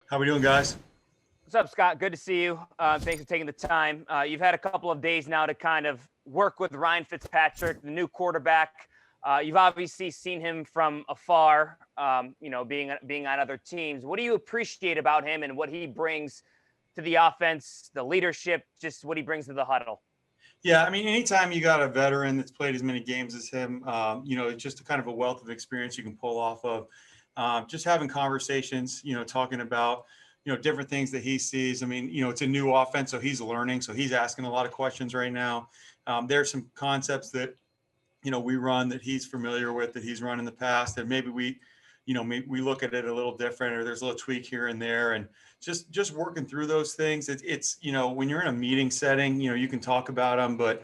How we doing, guys? What's up, Scott? Good to see you. Thanks for taking the time. You've had a couple of days now to kind of work with Ryan Fitzpatrick, the new quarterback. You've obviously seen him from afar, being on other teams. What do you appreciate about him and what he brings to the offense, the leadership, just what he brings to the huddle? Yeah, I mean, anytime you got a veteran that's played as many games as him, it's just a kind of a wealth of experience you can pull off of. Just having conversations, talking about, different things that he sees. I mean, it's a new offense, so he's learning. So he's asking a lot of questions right now. There's some concepts that, we run that he's familiar with, that he's run in the past, that maybe maybe we look at it a little different, or there's a little tweak here and there. And just working through those things. It's when you're in a meeting setting, you can talk about them, but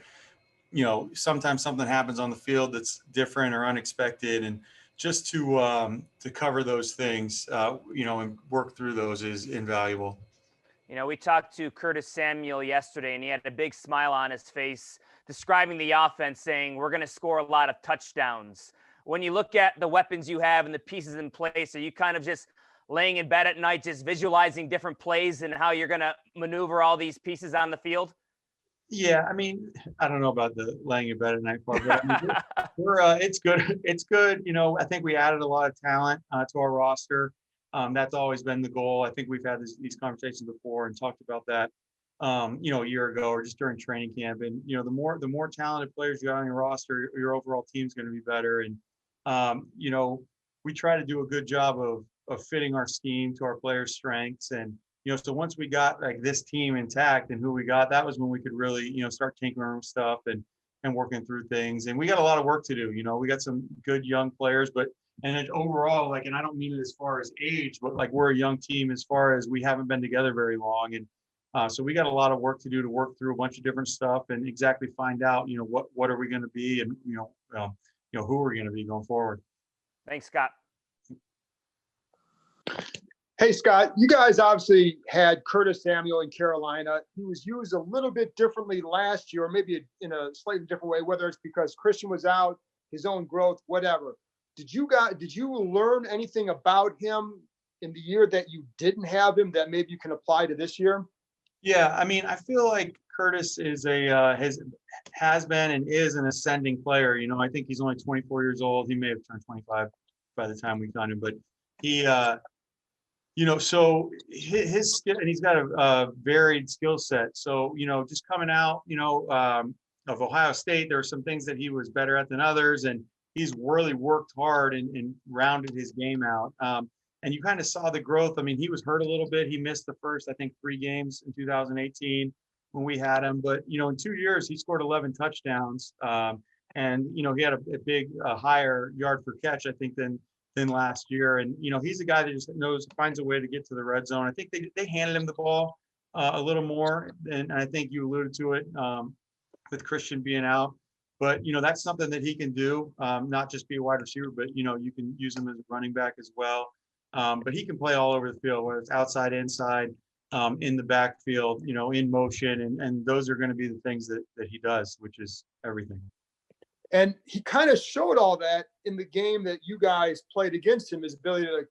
sometimes something happens on the field that's different or unexpected, and just to cover those things, and work through those is invaluable. We talked to Curtis Samuel yesterday, and he had a big smile on his face describing the offense, saying, we're going to score a lot of touchdowns. When you look at the weapons you have and the pieces in place, are you kind of just laying in bed at night, just visualizing different plays and how you're going to maneuver all these pieces on the field? Yeah, I mean, I don't know about the laying in bed at night part, but I mean, it's good. It's good. I think we added a lot of talent to our roster. That's always been the goal. I think we've had these conversations before and talked about that, a year ago or just during training camp. And the more talented players you have on your roster, your overall team's going to be better. And we try to do a good job of fitting our scheme to our players' strengths. And so once we got like this team intact and who we got, that was when we could really start tinkering with stuff and working through things. And we got a lot of work to do. We got some good young players, and then overall, like, and I don't mean it as far as age, but like we're a young team as far as we haven't been together very long. And so we got a lot of work to do to work through a bunch of different stuff and exactly find out, what are we going to be, and, who are we going to be going forward. Thanks, Scott. Hey, Scott, you guys obviously had Curtis Samuel in Carolina. He was used a little bit differently last year, or maybe in a slightly different way, whether it's because Christian was out, his own growth, whatever. Did you learn anything about him in the year that you didn't have him that maybe you can apply to this year? Yeah, I mean, I feel like Curtis is has been and is an ascending player. I think he's only 24 years old. He may have turned 25 by the time we got him, but he, so his skill, and he's got a varied skill set. So, just coming out, of Ohio State, there were some things that he was better at than others, and he's really worked hard and rounded his game out. And you kind of saw the growth. I mean, he was hurt a little bit. He missed the first, I think, 3 games in 2018 when we had him. But, in 2 years, he scored 11 touchdowns. And, he had a big, higher yard per catch, I think, than last year. And, he's a guy that just finds a way to get to the red zone. I think they handed him the ball a little more. And I think you alluded to it with Christian being out. But, that's something that he can do, not just be a wide receiver, but, you can use him as a running back as well. But he can play all over the field, whether it's outside, inside, in the backfield, in motion. And those are going to be the things that he does, which is everything. And he kind of showed all that in the game that you guys played against him, his ability to,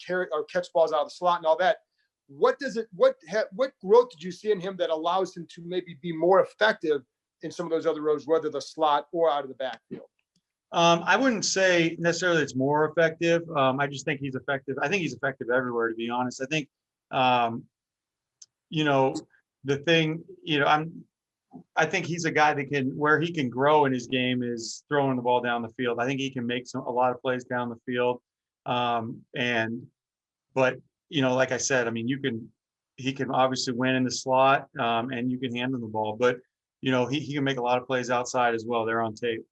carry or catch balls out of the slot and all that. What growth did you see in him that allows him to maybe be more effective in some of those other roles, whether the slot or out of the backfield? I wouldn't say necessarily it's more effective. I just think he's effective. I think he's effective everywhere, to be honest. I think, the thing, I think he's a guy that where he can grow in his game is throwing the ball down the field. I think he can make a lot of plays down the field. But like I said, I mean, he can obviously win in the slot, and you can hand him the ball, but he can make a lot of plays outside as well. They're on tape.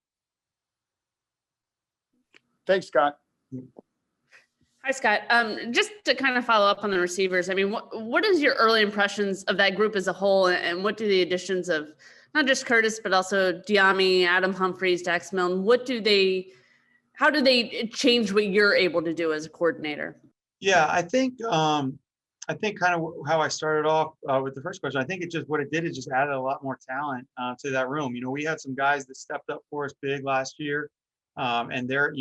Thanks, Scott. Hi, Scott. Just to kind of follow up on the receivers, I mean, what is your early impressions of that group as a whole, and what do the additions of not just Curtis, but also Diami, Adam Humphries, Dax Milne, how do they change what you're able to do as a coordinator? Yeah, I think kind of how I started off with the first question. I think what it did is just added a lot more talent to that room. We had some guys that stepped up for us big last year. And they're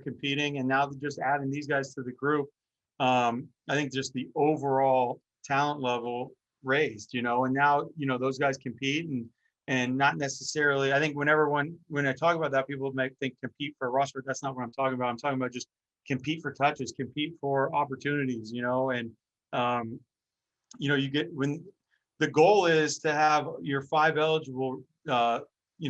competing, and now they're just adding these guys to the group. I think just the overall talent level raised, and now, those guys compete and not necessarily, I think when I talk about that, people might think compete for a roster. That's not what I'm talking about. I'm talking about just compete for touches, compete for opportunities, and, you get when the goal is to have your 5 eligible,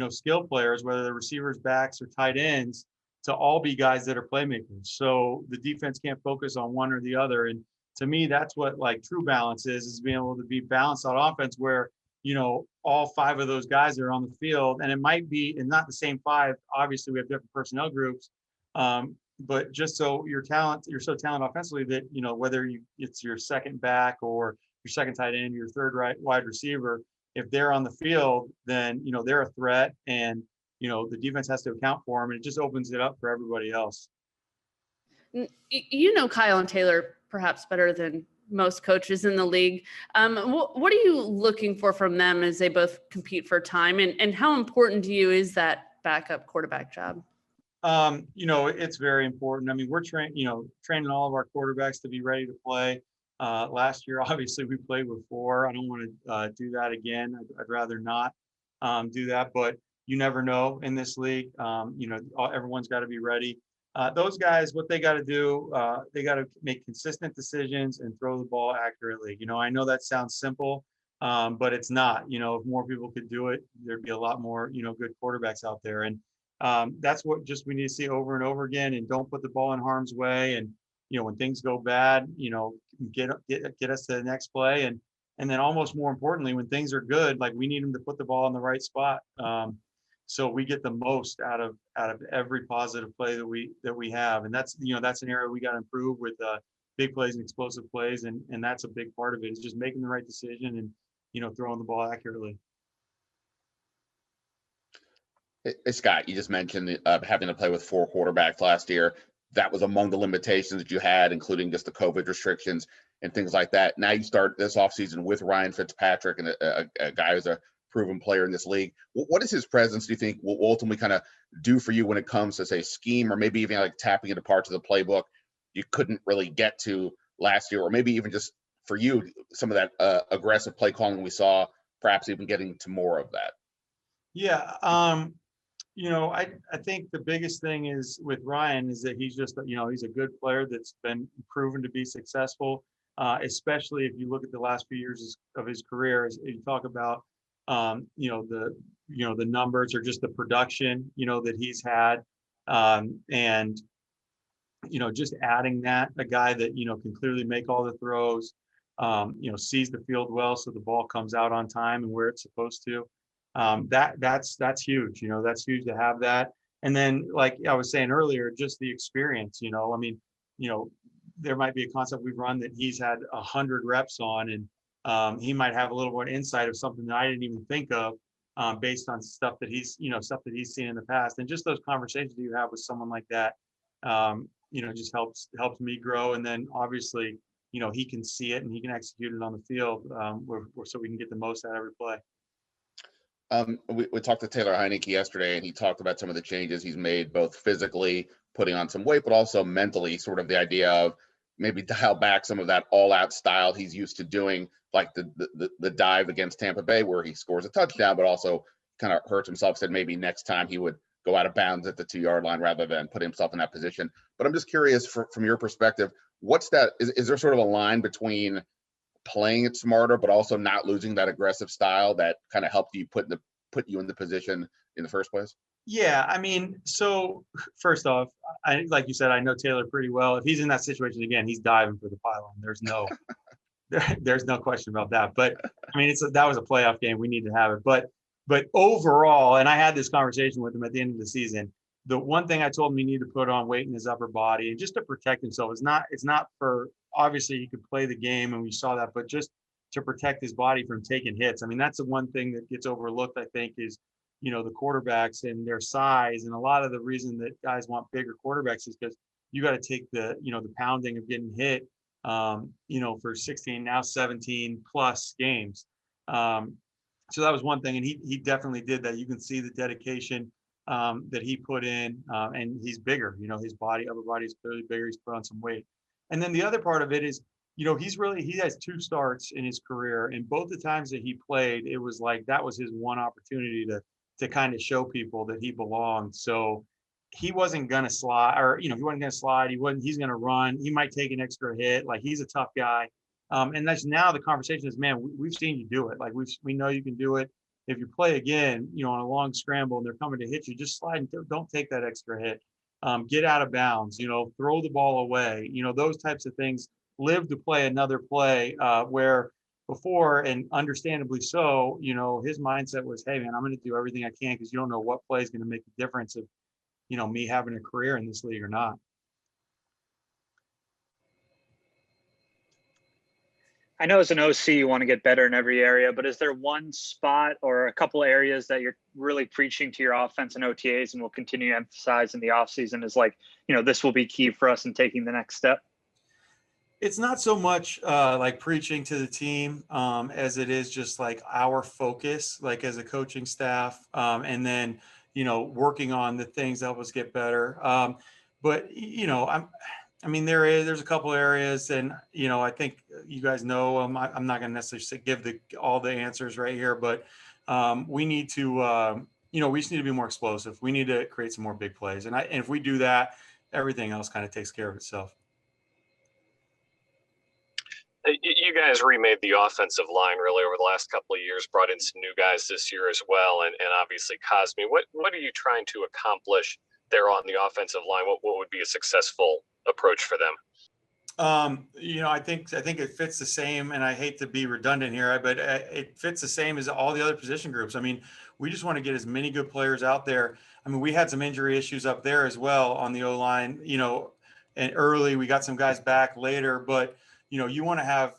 skill players, whether they're receivers, backs, or tight ends, to all be guys that are playmakers. So the defense can't focus on one or the other. And to me, that's what like true balance is being able to be balanced on offense where, all 5 of those guys are on the field. And it might be, and not the same 5, obviously we have different personnel groups. But just so you're so talented offensively that, whether it's your second back or your second tight end, your third wide receiver, if they're on the field, then, they're a threat, and, the defense has to account for them, and it just opens it up for everybody else. Kyle and Taylor perhaps better than most coaches in the league. What are you looking for from them as they both compete for time, and how important to you is that backup quarterback job? It's very important. I mean, we're training all of our quarterbacks to be ready to play. Last year, obviously, we played with 4. I don't want to do that again. I'd rather not do that, but you never know in this league. Everyone's got to be ready. Those guys, what they got to do, they got to make consistent decisions and throw the ball accurately. I know that sounds simple, but it's not. If more people could do it, there'd be a lot more, good quarterbacks out there. And that's what just we need to see over and over again. And don't put the ball in harm's way. And when things go bad, get us to the next play. And then almost more importantly, when things are good, like we need them to put the ball in the right spot. So we get the most out of every positive play that we have. And that's an area we got to improve with big plays and explosive plays. And that's a big part of it, is just making the right decision and, throwing the ball accurately. Hey, Scott, you just mentioned having to play with 4 quarterbacks last year. That was among the limitations that you had, including just the COVID restrictions and things like that. Now you start this offseason with Ryan Fitzpatrick, and a guy who's a proven player in this league. What is his presence, do you think, will ultimately kind of do for you when it comes to, say, scheme, or maybe even like tapping into parts of the playbook you couldn't really get to last year, or maybe even just for you, some of that aggressive play calling we saw, perhaps even getting to more of that? Yeah. I think the biggest thing is with Ryan is that he's just, he's a good player that's been proven to be successful, especially if you look at the last few years of his career. As you talk about, the numbers or just the production, that he's had, and just adding that, a guy that can clearly make all the throws, sees the field well, so the ball comes out on time and where it's supposed to. That's huge. That's huge to have that. And then, like I was saying earlier, just the experience. I mean, there might be a concept we've run that he's had 100 reps on, and he might have a little more insight of something that I didn't even think of, based on stuff that he's seen in the past. And just those conversations you have with someone like that, just helps me grow. And then obviously, he can see it and he can execute it on the field, so we can get the most out of every play. We talked to Taylor Heineke yesterday, and he talked about some of the changes he's made, both physically putting on some weight, but also mentally, sort of the idea of maybe dial back some of that all-out style he's used to doing, like the dive against Tampa Bay where he scores a touchdown, but also kind of hurts himself. Said maybe next time he would go out of bounds at the 2-yard line rather than put himself in that position. But I'm just curious, from your perspective, what's that? Is there sort of a line between playing it smarter, but also not losing that aggressive style that kind of helped you put you in the position in the first place? Yeah, I mean, so first off, like you said, I know Taylor pretty well. If he's in that situation again, he's diving for the pylon. There's no question about that. But I mean, that was a playoff game. We need to have it. But overall, and I had this conversation with him at the end of the season, the one thing I told him he needed to put on weight in his upper body, and just to protect himself. It's not for, obviously he could play the game and we saw that, but just to protect his body from taking hits. I mean, that's the one thing that gets overlooked, I think, is, the quarterbacks and their size. And a lot of the reason that guys want bigger quarterbacks is because you got to take the pounding of getting hit, for 16, now 17 plus games. So that was one thing. And he definitely did that. You can see the dedication that he put in, and he's bigger, his upper body is clearly bigger. He's put on some weight. And then the other part of it is, he has 2 starts in his career, and both the times that he played, it was like that was his one opportunity to kind of show people that he belonged. So he wasn't gonna slide, or he wasn't gonna slide. He's gonna run. He might take an extra hit. Like, he's a tough guy. And that's now the conversation is, man, we've seen you do it. Like, we know you can do it. If you play again, on a long scramble and they're coming to hit you, just slide and don't take that extra hit. Get out of bounds, throw the ball away, those types of things. Live to play another play, where before, and understandably so, his mindset was, hey man, I'm going to do everything I can, because you don't know what play is going to make the difference of, me having a career in this league or not. I know as an OC, you want to get better in every area, but is there one spot or a couple areas that you're really preaching to your offense and OTAs and will continue to emphasize in the offseason is like, this will be key for us in taking the next step? It's not so much like preaching to the team as it is just like our focus, like as a coaching staff, and then, working on the things that help us get better. But, there's a couple areas, and, I think you guys know, I'm not going to necessarily give all the answers right here, but we need to, we just need to be more explosive. We need to create some more big plays. And if we do that, everything else kind of takes care of itself. You guys remade the offensive line really over the last couple of years, brought in some new guys this year as well, and obviously Cosme. What are you trying to accomplish there on the offensive line? What would be a successful approach for them? I think it fits the same, and I hate to be redundant here, but it fits the same as all the other position groups. We just want to get as many good players out there. We had some injury issues up there as well on the O-line, and early we got some guys back later, but you want to have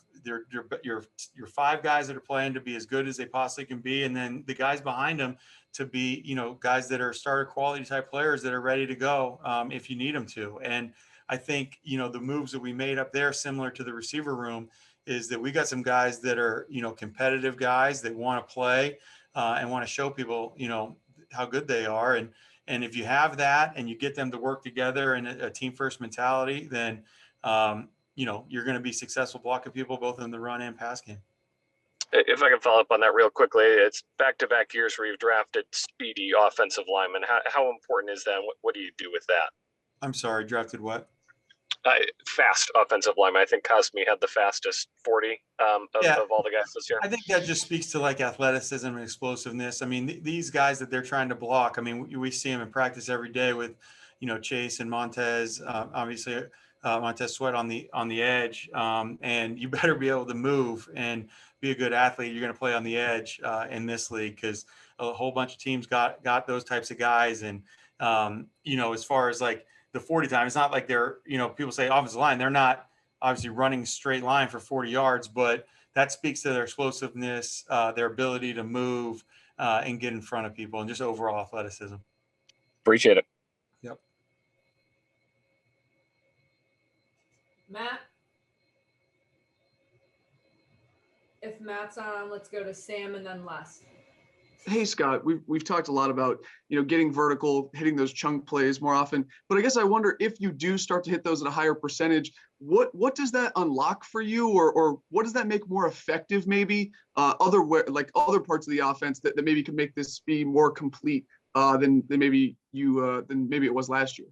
your 5 guys that are playing to be as good as they possibly can be, and then the guys behind them to be, guys that are starter quality type players that are ready to go if you need them to. And I think, the moves that we made up there, similar to the receiver room, is that we got some guys that are, competitive guys that want to play and want to show people, how good they are. And if you have that and you get them to work together in a team first mentality, then, you're going to be successful blocking people both in the run and pass game. If I can follow up on that real quickly, it's back-to-back years where you've drafted speedy offensive linemen. How important is that? What do you do with that? I'm sorry, drafted what? Fast offensive lineman. I think Cosme had the fastest 40 of all the guys this year. I think that just speaks to like athleticism and explosiveness. These guys that they're trying to block, we see them in practice every day with, Chase and Montez, obviously Montez Sweat on the edge, and you better be able to move and be a good athlete. You're going to play on the edge in this league, because a whole bunch of teams got those types of guys. And as far as like the 40 time, it's not like they're, people say offensive line, they're not obviously running straight line for 40 yards, but that speaks to their explosiveness, their ability to move and get in front of people, and just overall athleticism. Appreciate it. Yep. Matt? If Matt's not on, let's go to Sam and then Les. Hey, Scott, we've talked a lot about, getting vertical, hitting those chunk plays more often, but I guess I wonder if you do start to hit those at a higher percentage, what does that unlock for you, or what does that make more effective, maybe other parts of the offense that maybe could make this be more complete than maybe it was last year?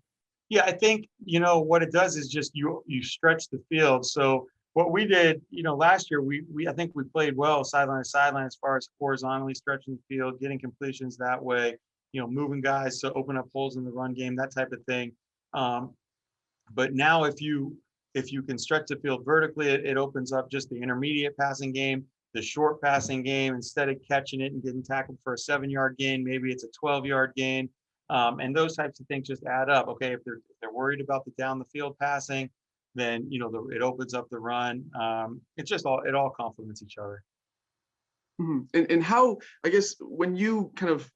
Yeah, I think, what it does is just you stretch the field. So what we did, last year, I think we played well sideline to sideline as far as horizontally stretching the field, getting completions that way, moving guys to open up holes in the run game, that type of thing. But now if you can stretch the field vertically, it opens up just the intermediate passing game, the short passing game. Instead of catching it and getting tackled for a 7-yard gain, maybe it's a 12-yard gain. And those types of things just add up. Okay, if they're worried about the down the field passing, then it opens up the run. It's just it all complements each other. Mm-hmm. And how, I guess, when you kind of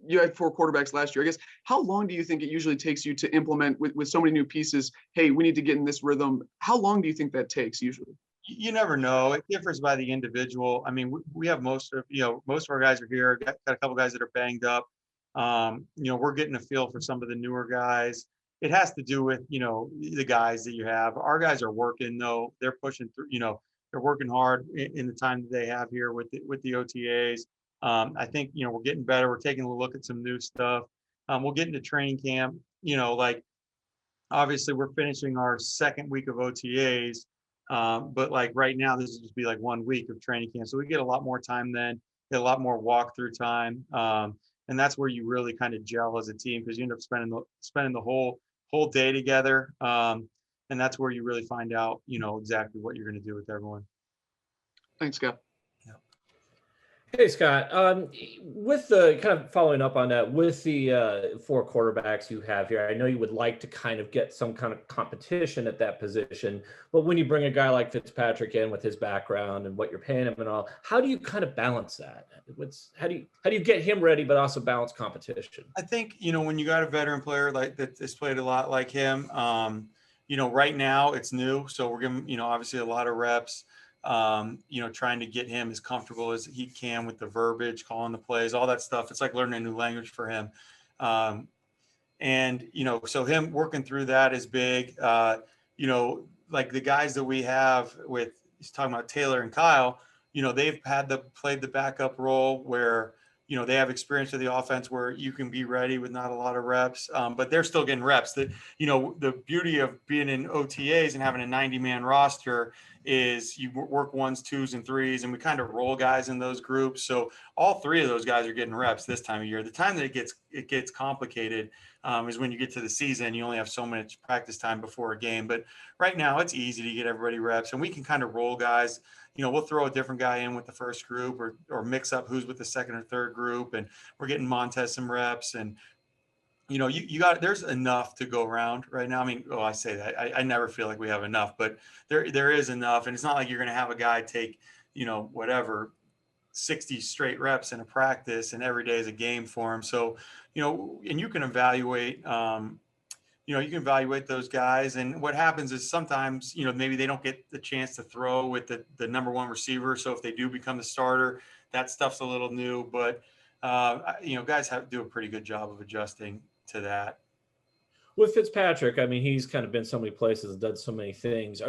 you had 4 quarterbacks last year, I guess, how long do you think it usually takes you to implement with so many new pieces? Hey, we need to get in this rhythm. How long do you think that takes usually? You never know. It differs by the individual. We have most of our guys are here. Got a couple guys that are banged up. We're getting a feel for some of the newer guys. it has to do with, you know, the guys that you have. Our guys are working though. They're pushing through, you know, they're working hard in the time that they have here with the OTAs. I think, you know, we're getting better. We're taking a look at some new stuff. We'll get into training camp, you know, like obviously we're finishing our second week of OTAs. But like right now, this will just be like 1 week of training camp. So we get a lot more time then, get a lot more walkthrough time. And that's where you really kind of gel as a team because you end up spending the whole day together. And that's where you really find out, you know, exactly what you're going to do with everyone. Thanks, Scott. Hey, Scott, with the kind of following up on that, with the 4 quarterbacks you have here, I know you would like to kind of get some kind of competition at that position, but when you bring a guy like Fitzpatrick in with his background and what you're paying him and all, how do you kind of balance that? How do you get him ready, but also balance competition? I think, you know, when you got a veteran player like that has played a lot like him, you know, right now it's new. So we're giving, you know, obviously a lot of reps, you know, trying to get him as comfortable as he can with the verbiage, calling the plays, all that stuff. It's like learning a new language for him. And, you know, so him working through that is big. You know, like the guys that we have with, he's talking about Taylor and Kyle, you know, they've played the backup role where, you know, they have experience with the offense where you can be ready with not a lot of reps, but they're still getting reps. That, you know, the beauty of being in OTAs and having a 90-man roster is you work 1s, 2s, and 3s, and we kind of roll guys in those groups. So all 3 of those guys are getting reps this time of year. The time that it gets complicated is when you get to the season. You only have so much practice time before a game. But right now it's easy to get everybody reps, and we can kind of roll guys. You know, we'll throw a different guy in with the first group or mix up who's with the second or third group. And we're getting Montez some reps. And, you know, you got, there's enough to go around right now. I mean, I say that I never feel like we have enough, but there is enough. And it's not like you're going to have a guy take, you know, whatever, 60 straight reps in a practice and every day is a game for him. So, you know, and you can evaluate, you know, you can evaluate those guys. And what happens is sometimes, you know, maybe they don't get the chance to throw with the number 1 receiver. So if they do become the starter, that stuff's a little new, but you know, guys have to do a pretty good job of adjusting to that. With Fitzpatrick, I mean, he's kind of been so many places and done so many things.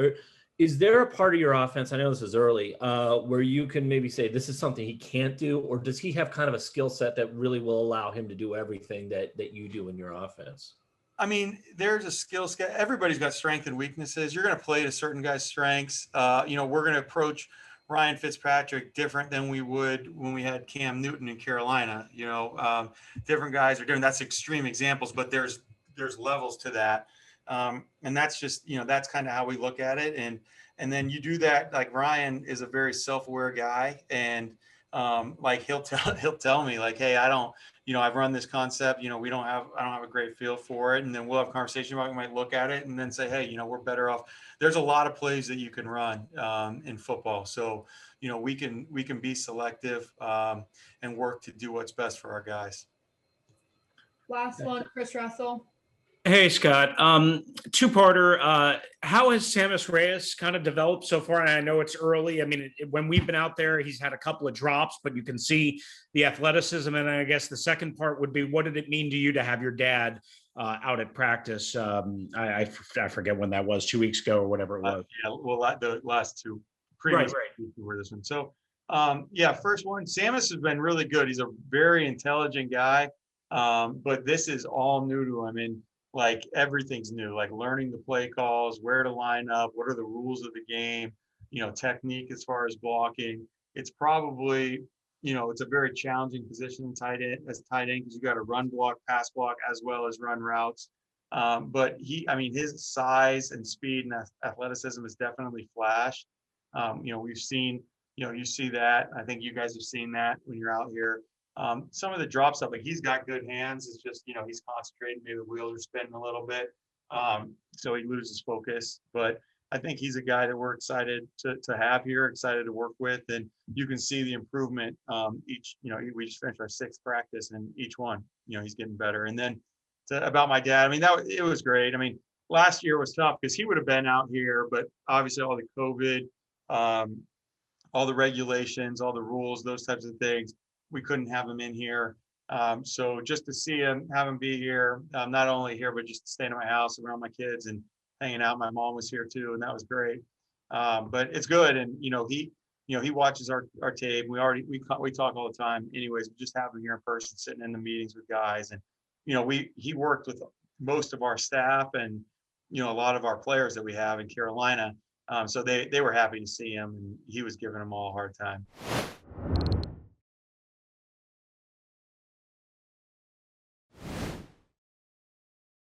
Is there a part of your offense, I know this is early, where you can maybe say this is something he can't do, or does he have kind of a skill set that really will allow him to do everything that you do in your offense? I mean, there's a skill set. Everybody's got strengths and weaknesses. You're going to play to certain guys' strengths. You know, we're going to approach Ryan Fitzpatrick different than we would when we had Cam Newton in Carolina. You know, different guys are different. That's extreme examples, but there's levels to that. And that's just, you know, that's kind of how we look at it. And then you do that. Like Ryan is a very self-aware guy, and like he'll tell me like, hey, I don't, you know, I've run this concept, you know, I don't have a great feel for it. And then we'll have a conversation about it. We might look at it and then say, hey, you know, we're better off. There's a lot of plays that you can run in football. So, you know, we can be selective and work to do what's best for our guys. Last one, Chris Russell. Hey, Scott. Two-parter. How has Samus Reyes kind of developed so far? And I know it's early. I mean, when we've been out there, he's had a couple of drops, but you can see the athleticism. And I guess the second part would be, what did it mean to you to have your dad out at practice? I forget when that was, 2 weeks ago or whatever it was. Yeah, well, the last two. Right. Were this one. So, yeah, first one, Samus has been really good. He's a very intelligent guy, but this is all new to him. And like everything's new, like learning the play calls, where to line up, what are the rules of the game, you know, technique as far as blocking. It's probably, you know, it's a very challenging position in tight end as tight end because you got to run block, pass block, as well as run routes. But I mean, his size and speed and athleticism is definitely flashed. You know, we've seen, you know, you see that. I think you guys have seen that when you're out here. Some of the drop stuff, like he's got good hands. It's just, you know, he's concentrating. Maybe the wheels are spinning a little bit. So he loses focus. But I think he's a guy that we're excited to have here, excited to work with. And you can see the improvement each, you know, we just finished our 6th practice and each one, you know, he's getting better. And then about my dad, I mean, it was great. I mean, last year was tough because he would have been out here, but obviously all the COVID, all the regulations, all the rules, those types of things, we couldn't have him in here. So just to see him, have him be here, not only here, but just staying at my house around my kids and hanging out. My mom was here too, and that was great. But it's good. And, he watches our tape. We talk all the time anyways, just have him here in person, sitting in the meetings with guys. And, he worked with most of our staff and, a lot of our players that we have in Carolina. So they were happy to see him, and he was giving them all a hard time.